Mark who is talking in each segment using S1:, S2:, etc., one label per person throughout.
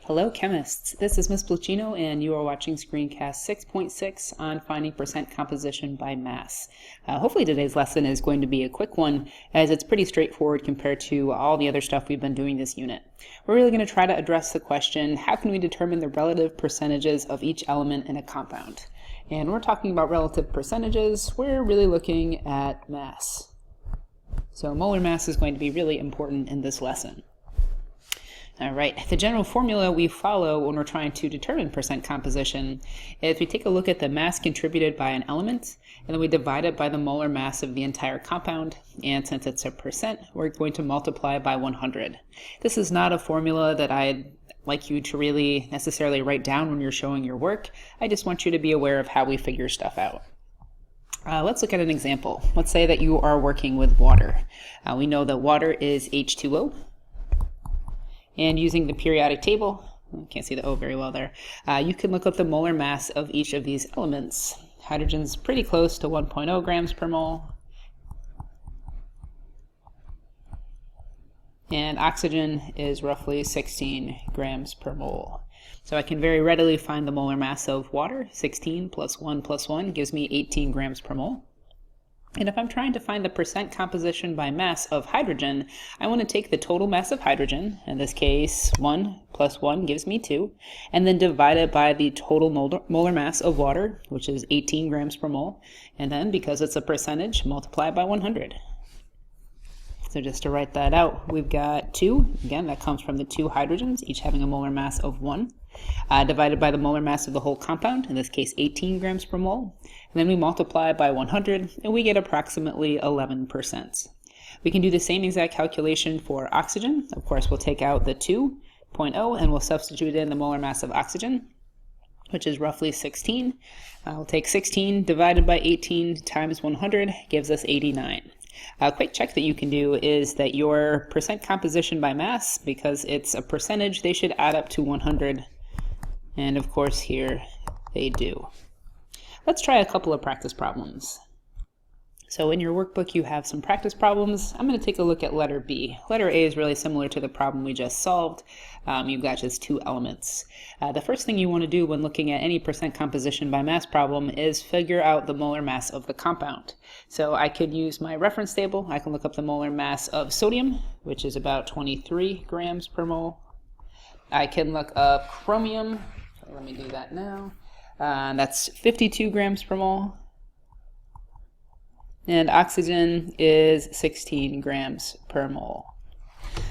S1: Hello chemists, this is Ms. Pluchino and you are watching Screencast 6.6 on finding percent composition by mass. Hopefully today's lesson is going to be a quick one as it's pretty straightforward compared to all the other stuff we've been doing this unit. We're really going to try to address the question, how can we determine the relative percentages of each element in a compound? And when we're talking about relative percentages, we're really looking at mass. So molar mass is going to be really important in this lesson. All right, the general formula we follow when we're trying to determine percent composition is we take a look at the mass contributed by an element, and then we divide it by the molar mass of the entire compound, and since it's a percent, we're going to multiply by 100. This is not a formula that I'd like you to really necessarily write down when you're showing your work. I just want you to be aware of how we figure stuff out. Let's look at an example. Let's say that you are working with water. We know that water is H2O. And using the periodic table, I can't see the O very well there, you can look up the molar mass of each of these elements. Hydrogen's pretty close to 1.0 grams per mole. And oxygen is roughly 16 grams per mole. So I can very readily find the molar mass of water. 16 plus 1 plus 1 gives me 18 grams per mole. And if I'm trying to find the percent composition by mass of hydrogen, I want to take the total mass of hydrogen, in this case 1 plus 1 gives me 2, and then divide it by the total molar mass of water, which is 18 grams per mole, and then because it's a percentage, multiply by 100. So just to write that out, we've got 2, again that comes from the 2 hydrogens, each having a molar mass of 1, divided by the molar mass of the whole compound, in this case 18 grams per mole. And then we multiply by 100 and we get approximately 11%. We can do the same exact calculation for oxygen. Of course, we'll take out the 2.0 and we'll substitute in the molar mass of oxygen, which is roughly 16. We'll take 16 divided by 18 times 100 gives us 89. A quick check that you can do is that your percent composition by mass, because it's a percentage, they should add up to 100. And of course here they do. Let's try a couple of practice problems. So in your workbook you have some practice problems. I'm going to take a look at letter B. Letter A is really similar to the problem we just solved. You've got just 2 elements. The first thing you want to do when looking at any percent composition by mass problem is figure out the molar mass of the compound. So I could use my reference table. I can look up the molar mass of sodium, which is about 23 grams per mole. I can look up chromium. So let me do that now. That's 52 grams per mole. And oxygen is 16 grams per mole.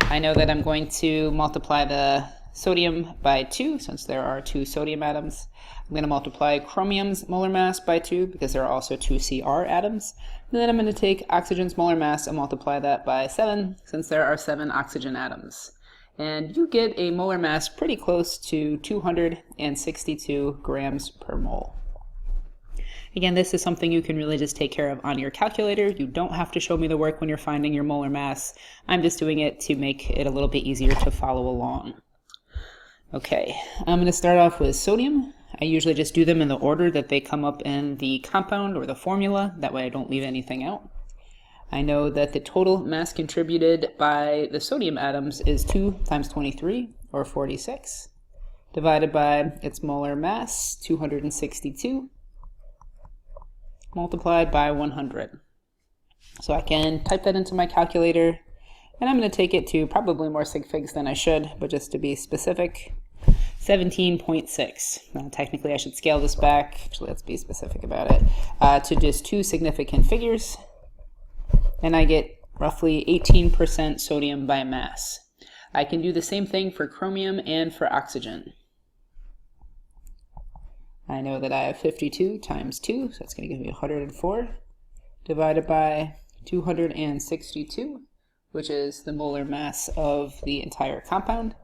S1: I know that I'm going to multiply the sodium by 2 since there are 2 sodium atoms. I'm going to multiply chromium's molar mass by 2 because there are also 2 Cr atoms. And then I'm going to take oxygen's molar mass and multiply that by 7 since there are 7 oxygen atoms. And you get a molar mass pretty close to 262 grams per mole. Again, this is something you can really just take care of on your calculator. You don't have to show me the work when you're finding your molar mass. I'm just doing it to make it a little bit easier to follow along. Okay, I'm going to start off with sodium. I usually just do them in the order that they come up in the compound or the formula. That way I don't leave anything out. I know that the total mass contributed by the sodium atoms is 2 times 23, or 46, divided by its molar mass, 262, multiplied by 100. So I can type that into my calculator, and I'm going to take it to probably more sig figs than I should, but just to be specific, 17.6. Now, technically I should scale this back, actually let's be specific about it, to just 2 significant figures. And I get roughly 18% sodium by mass. I can do the same thing for chromium and for oxygen. I know that I have 52 times 2, so that's going to give me 104, divided by 262, which is the molar mass of the entire compound,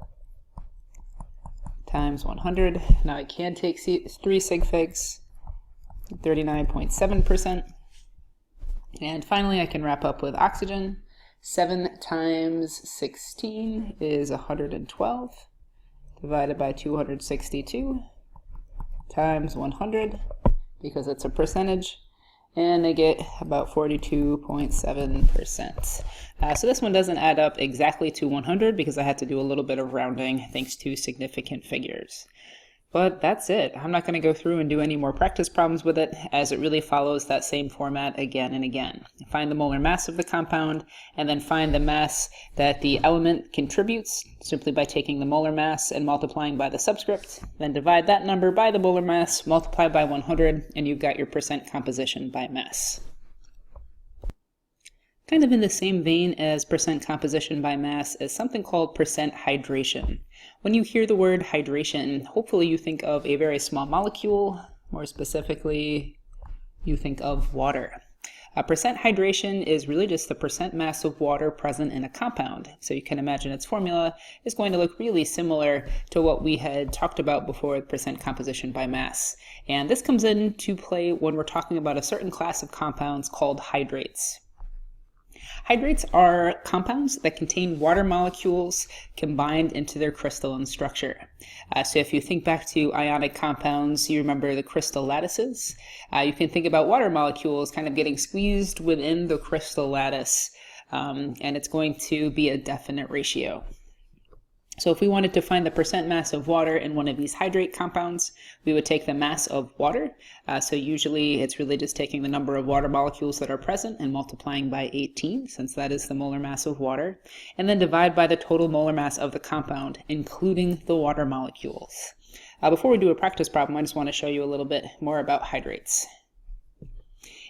S1: times 100. Now I can take 3 sig figs, 39.7%. And finally, I can wrap up with oxygen. 7 times 16 is 112, divided by 262, times 100, because it's a percentage, and I get about 42.7%. So this one doesn't add up exactly to 100 because I had to do a little bit of rounding thanks to significant figures. But that's it. I'm not going to go through and do any more practice problems with it, as it really follows that same format again and again. Find the molar mass of the compound, and then find the mass that the element contributes, simply by taking the molar mass and multiplying by the subscript. Then divide that number by the molar mass, multiply by 100, and you've got your percent composition by mass. Kind of in the same vein as percent composition by mass is something called percent hydration. When you hear the word hydration, hopefully you think of a very small molecule. More specifically, you think of water. Percent hydration is really just the percent mass of water present in a compound. So you can imagine its formula is going to look really similar to what we had talked about before with percent composition by mass. And this comes into play when we're talking about a certain class of compounds called hydrates. Hydrates are compounds that contain water molecules combined into their crystalline structure. So if you think back to ionic compounds, you remember the crystal lattices. You can think about water molecules kind of getting squeezed within the crystal lattice, and it's going to be a definite ratio. So if we wanted to find the percent mass of water in one of these hydrate compounds, we would take the mass of water. So usually it's really just taking the number of water molecules that are present and multiplying by 18, since that is the molar mass of water, and then divide by the total molar mass of the compound, including the water molecules. Before we do a practice problem, I just want to show you a little bit more about hydrates.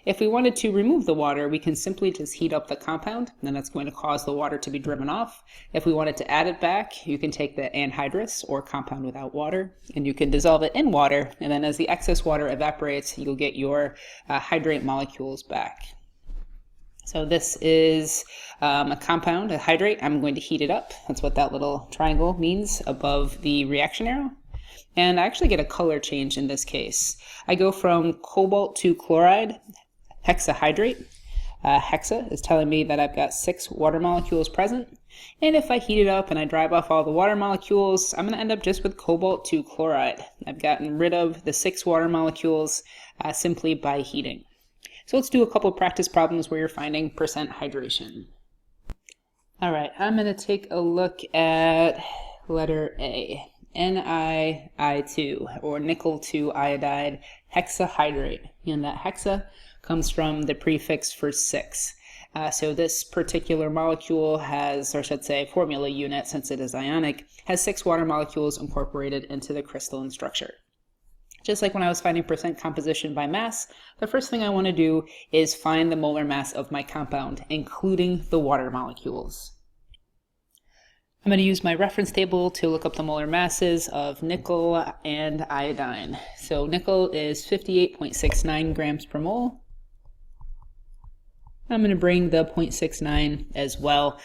S1: If we wanted to remove the water, we can simply just heat up the compound, and then that's going to cause the water to be driven off. If we wanted to add it back, you can take the anhydrous, or compound without water, and you can dissolve it in water, and then as the excess water evaporates, you'll get your hydrate molecules back. So this is a compound, a hydrate. I'm going to heat it up. That's what that little triangle means above the reaction arrow. And I actually get a color change in this case. I go from cobalt to chloride, hexahydrate. Hexa is telling me that I've got 6 water molecules present. And if I heat it up and I drive off all the water molecules, I'm going to end up just with cobalt to chloride. I've gotten rid of the 6 water molecules simply by heating. So let's do a couple practice problems where you're finding percent hydration. All right, I'm going to take a look at letter A. NiI2, or nickel 2 iodide hexahydrate. And that hexa comes from the prefix for 6. So this particular molecule has, or I should say formula unit, since it is ionic, has 6 water molecules incorporated into the crystalline structure. Just like when I was finding percent composition by mass, the first thing I want to do is find the molar mass of my compound, including the water molecules. I'm going to use my reference table to look up the molar masses of nickel and iodine. So nickel is 58.69 grams per mole. I'm going to bring the 0.69 as well,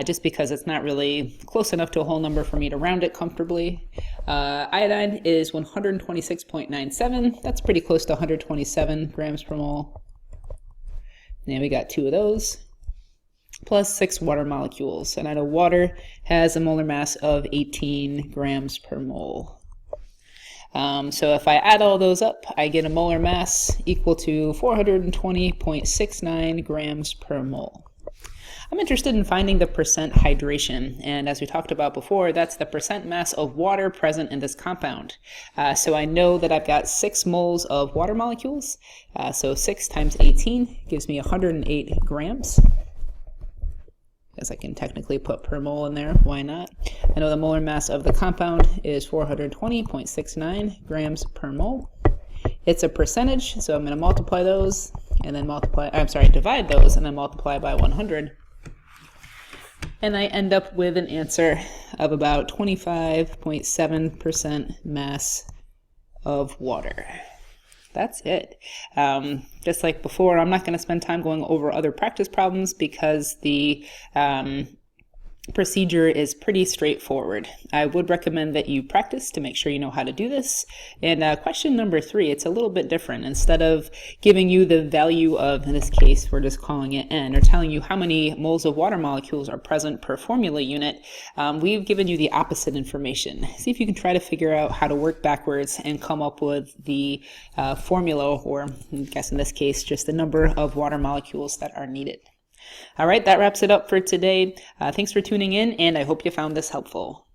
S1: just because it's not really close enough to a whole number for me to round it comfortably. Iodine is 126.97. That's pretty close to 127 grams per mole. And we got 2 of those, plus 6 water molecules. And I know water has a molar mass of 18 grams per mole. So if I add all those up, I get a molar mass equal to 420.69 grams per mole. I'm interested in finding the percent hydration, and as we talked about before, that's the percent mass of water present in this compound. So I know that I've got 6 moles of water molecules, so 6 times 18 gives me 108 grams. As I can technically put per mole in there, why not? I know the molar mass of the compound is 420.69 grams per mole. It's a percentage, so I'm going to multiply those, and then divide those, and then multiply by 100. And I end up with an answer of about 25.7% mass of water. That's it. Just like before, I'm not going to spend time going over other practice problems because the procedure is pretty straightforward. I would recommend that you practice to make sure you know how to do this. And question number 3, it's a little bit different. Instead of giving you the value of, in this case, we're just calling it N, or telling you how many moles of water molecules are present per formula unit, we've given you the opposite information. See if you can try to figure out how to work backwards and come up with the formula, or I guess in this case, just the number of water molecules that are needed. All right, that wraps it up for today. Thanks for tuning in, and I hope you found this helpful.